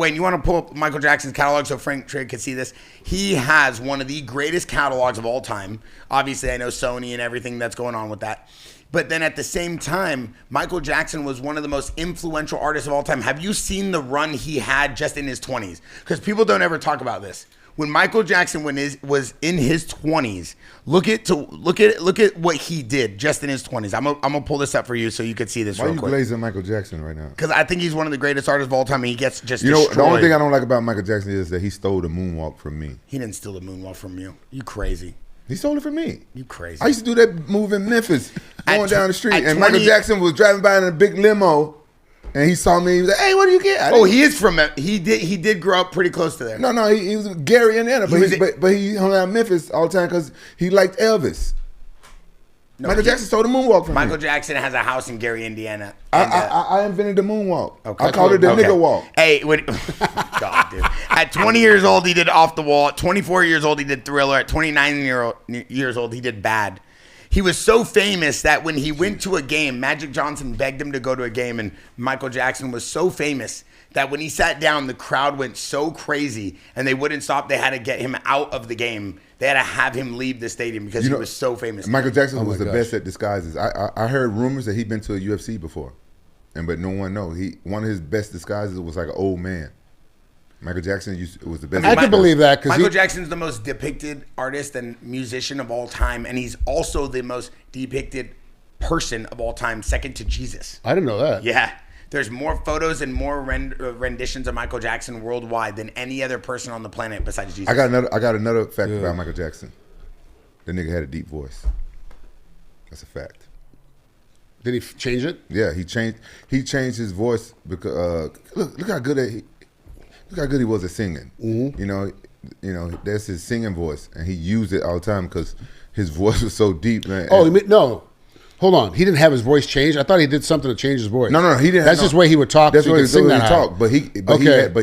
when you want to pull up Michael Jackson's catalog so Frank Trigg could see this, he has one of the greatest catalogs of all time. Obviously, I know Sony and everything that's going on with that. But then at the same time, Michael Jackson was one of the most influential artists of all time. Have you seen the run he had just in his 20s? Because people don't ever talk about this. When Michael Jackson was in his 20s, look at what he did just in his 20s. I'm gonna pull this up for you so you could see this. Why real are you quick. glazing Michael Jackson right now? Because I think he's one of the greatest artists of all time, and he gets just You know, destroyed. the only thing I don't like about Michael Jackson is that he stole the moonwalk from me. He didn't steal the moonwalk from you. You crazy. He stole it from me. You crazy. I used to do that move in Memphis, going down the street, and 20 Michael Jackson was driving by in a big limo, and he saw me. He was like, "Hey, what do you get?" He is from it. He did grow up pretty close to there. No, he was Gary, Indiana, but he hung out in Memphis all the time because he liked Elvis. No, Michael Jackson stole the moonwalk from Michael me. Jackson has a house in Gary, Indiana. I invented the moonwalk. Okay. I called it the nigga walk. Hey, God, dude. At 20 years old, he did Off the Wall. At 24 years old, he did Thriller. At 29 years old, he did Bad. He was so famous that when he went to a game, Magic Johnson begged him to go to a game, and Michael Jackson was so famous that when he sat down, the crowd went so crazy, and they wouldn't stop. They had to get him out of the game. They had to have him leave the stadium because he was so famous. Michael Jackson was the best at disguises. I heard rumors that he'd been to a UFC before, but no one knows. One of his best disguises was like an old man. Michael Jackson was the best. I can believe that because Michael Jackson's the most depicted artist and musician of all time, and he's also the most depicted person of all time, second to Jesus. I didn't know that. Yeah. There's more photos and more renditions of Michael Jackson worldwide than any other person on the planet besides Jesus. I got another fact about Michael Jackson. The nigga had a deep voice. That's a fact. Did he change it? Yeah, he changed his voice because look how good he was at singing. Mm-hmm. You know, that's his singing voice, and he used it all the time because his voice was so deep, man. Oh, no. Hold on. He didn't have his voice changed? I thought he did something to change his voice. No, he didn't. That's just the way he would talk. That's so the way sing he that talked. But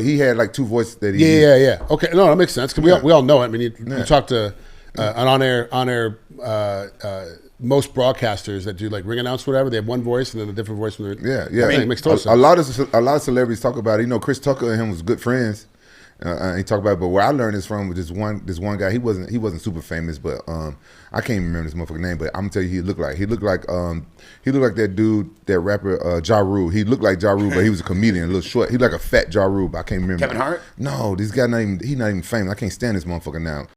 he had like two voices that he used. Yeah. Okay. No, that makes sense because we all know it. I mean, you talk to an on-air most broadcasters that do like ring announce whatever. They have one voice and then a different voice from their yeah. I mean, it makes total sense. A lot of celebrities talk about it. You know, Chris Tucker and him was good friends. He talked about it, but where I learned this from was this one guy. He wasn't super famous, but I can't remember this motherfucker's name. But I'm gonna tell you, he looked like that dude, that rapper Ja Rule. He looked like Ja Rule, but he was a comedian, a little short. He looked like a fat Ja Rule, but I can't remember. Kevin Hart? No, this guy not even famous. I can't stand this motherfucker now.